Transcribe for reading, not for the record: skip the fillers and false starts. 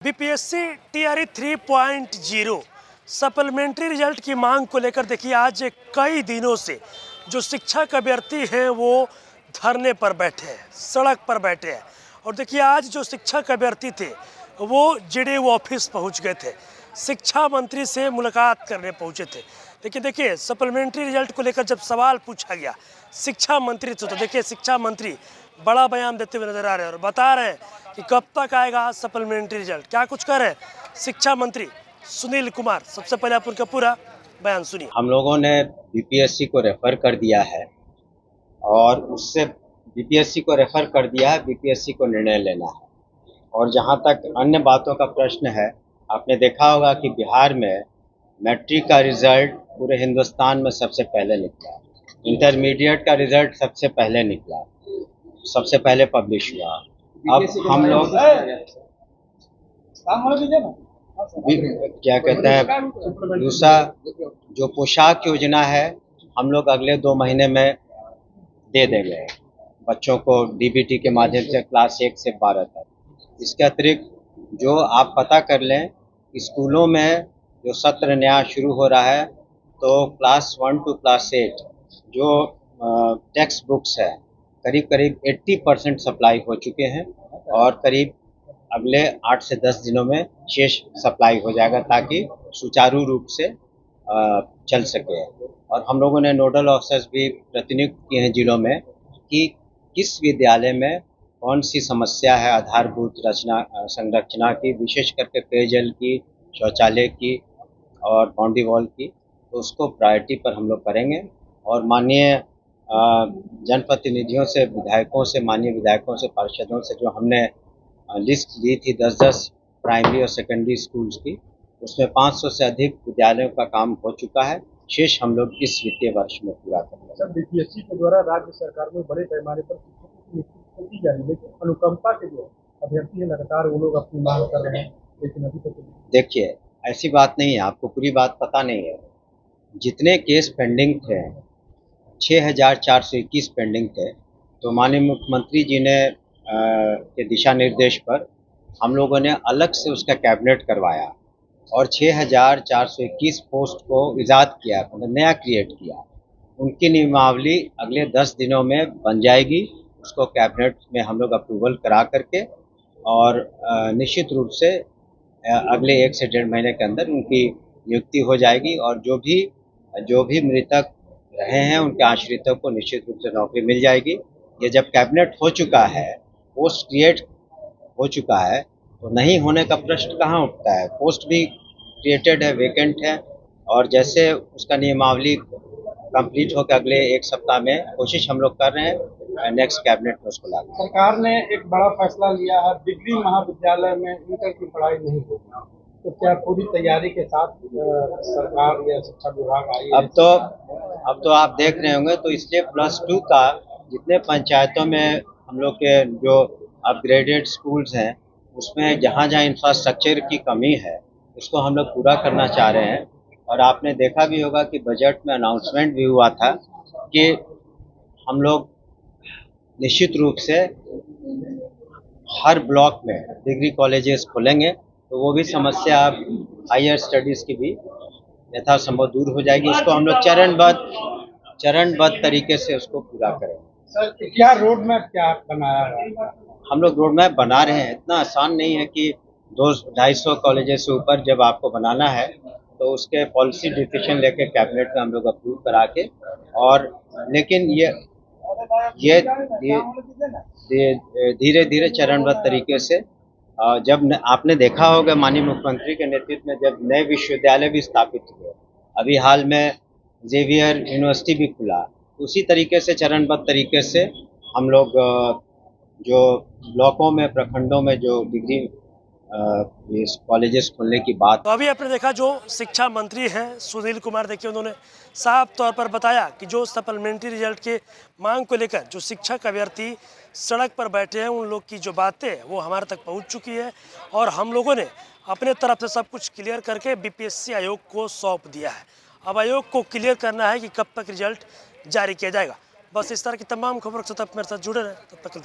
BPSC TRE 3.0 supplementary result की मांग को लेकर देखिए आज कई दिनों से जो शिक्षक अभ्यर्थी हैं वो धरने पर बैठे हैं, सड़क पर बैठे हैं। और देखिए आज जो शिक्षक अभ्यर्थी थे वो जेडीयू ऑफिस पहुंच गए थे, शिक्षा मंत्री से मुलाकात करने पहुंचे थे। लेकिन देखिए सप्लीमेंट्री रिजल्ट को लेकर जब सवाल पूछा गया शिक्षा मंत्री से, तो देखिए शिक्षा मंत्री बड़ा बयान देते हुए नजर आ रहे हैं और बता रहे हैं कि कब तक आएगा सप्लीमेंट्री रिजल्ट। क्या कुछ कह रहे हैं शिक्षा मंत्री सुनील कुमार, सबसे पहले आप उनका पूरा बयान सुनिए। हम लोगों ने बीपीएससी को रेफर कर दिया है और उससे बीपीएससी को रेफर कर दिया है, बीपीएससी को निर्णय लेना है। और जहां तक अन्य बातों का प्रश्न है, आपने देखा होगा कि बिहार में मैट्रिक का रिजल्ट पूरे हिंदुस्तान में सबसे पहले निकला, इंटरमीडिएट का रिजल्ट सबसे पहले निकला, सबसे पहले पब्लिश हुआ। अब हम लोग क्या कहते हैं, दूसरा जो पोशाक योजना है हम लोग अगले 2 महीने में दे देंगे बच्चों को डीबीटी के माध्यम से क्लास 1 से 12 तक। इसके अतिरिक्त जो आप पता कर लें, स्कूलों में जो सत्र नया शुरू हो रहा है तो क्लास 1 टू क्लास 8 जो टेक्स्ट बुक्स है करीब करीब 80% सप्लाई हो चुके हैं और करीब अगले 8 से 10 दिनों में शेष सप्लाई हो जाएगा ताकि सुचारू रूप से चल सके। और हम लोगों ने नोडल ऑफिसर्स भी प्रतिनियुक्त किए हैं जिलों में कि किस विद्यालय में कौन सी समस्या है आधारभूत रचना संरचना की, विशेष करके पेयजल की, शौचालय की और बाउंड्री वॉल की, तो उसको प्रायोरिटी पर हम लोग करेंगे। और माननीय जनप्रतिनिधियों से, विधायकों से, माननीय विधायकों से, पार्षदों से जो हमने लिस्ट ली थी 10-10 प्राइमरी और सेकेंडरी स्कूल्स की, उसमें 500 से अधिक विद्यालयों का काम हो चुका है। शेष हम लोग इस वित्तीय वर्ष में पूरा करेंगे। सर, बीपीएससी के द्वारा राज्य सरकार में बड़े पैमाने पर शिक्षकों की नियुक्ति की जा रही है, लेकिन अनुकंपा के जो अभ्यर्थी है लगातार वो लोग अपनी मांग कर रहे हैं, लेकिन अभी तक देखिए ऐसी बात नहीं है, आपको पूरी बात पता नहीं है। जितने केस पेंडिंग थे 6421 पेंडिंग थे, तो माननीय मुख्यमंत्री जी ने के दिशा निर्देश पर हम लोगों ने अलग से उसका कैबिनेट करवाया और 6421 पोस्ट को इजाद किया, मतलब नया क्रिएट किया। उनकी नियमावली अगले 10 दिनों में बन जाएगी, उसको कैबिनेट में हम लोग अप्रूवल करा करके और निश्चित रूप से अगले 1 से 1.5 महीने के अंदर उनकी नियुक्ति हो जाएगी। और जो भी मृतक रहे हैं उनके आश्रितों को निश्चित रूप से नौकरी मिल जाएगी। ये जब कैबिनेट हो चुका है, पोस्ट क्रिएट हो चुका है, तो नहीं होने का प्रश्न कहाँ उठता है। पोस्ट भी क्रिएटेड है, वेकेंट है, और जैसे उसका नियमावली कंप्लीट होकर अगले 1 सप्ताह में कोशिश हम लोग कर रहे हैं नेक्स्ट कैबिनेट में उसको लाना। सरकार ने एक बड़ा फैसला लिया है, डिग्री महाविद्यालय में इंटर की पढ़ाई नहीं होगी, तो क्या पूरी तैयारी के साथ सरकार या शिक्षा विभाग आई है? अब तो आप देख रहे होंगे, तो इसलिए +2 का जितने पंचायतों में हम लोग के जो अपग्रेडेड स्कूल्स हैं उसमें जहाँ इंफ्रास्ट्रक्चर की कमी है उसको हम लोग पूरा करना चाह रहे हैं। और आपने देखा भी होगा कि बजट में अनाउंसमेंट भी हुआ था कि हम लोग निश्चित रूप से हर ब्लॉक में डिग्री कॉलेजेस खोलेंगे, तो वो भी समस्या हायर स्टडीज़ की भी यथासंभव दूर हो जाएगी। उसको हम लोग चरणबद्ध तरीके से उसको पूरा करेंगे। सर, क्या रोड मैप क्या बनाया है? हम लोग रोड मैप बना रहे हैं। इतना आसान नहीं है कि 200-250 कॉलेजेस से ऊपर जब आपको बनाना है तो उसके पॉलिसी डिसीजन लेके कैबिनेट में हम लोग अप्रूव करा के, और लेकिन ये धीरे धीरे चरणबद्ध तरीके से जब आपने देखा होगा माननीय मुख्यमंत्री के नेतृत्व में जब नए विश्वविद्यालय भी स्थापित हुए, अभी हाल में जेवियर यूनिवर्सिटी भी खुला, उसी तरीके से चरणबद्ध तरीके से हम लोग जो ब्लॉकों में, प्रखंडों में जो डिग्री कॉलेजेस खोलने की बात। तो अभी आपने देखा जो शिक्षा मंत्री हैं सुनील कुमार, देखिए उन्होंने साफ तौर पर बताया कि जो सप्लीमेंट्री रिजल्ट के मांग को लेकर जो शिक्षक अभ्यर्थी सड़क पर बैठे हैं उन लोग की जो बातें वो हमारे तक पहुंच चुकी है और हम लोगों ने अपने तरफ से सब कुछ क्लियर करके बीपीएससी आयोग को सौंप दिया है। अब आयोग को क्लियर करना है कि कब तक रिजल्ट जारी किया जाएगा। बस इस तरह की तमाम खबरों के साथ आप मेरे साथ जुड़े रहें। तब तक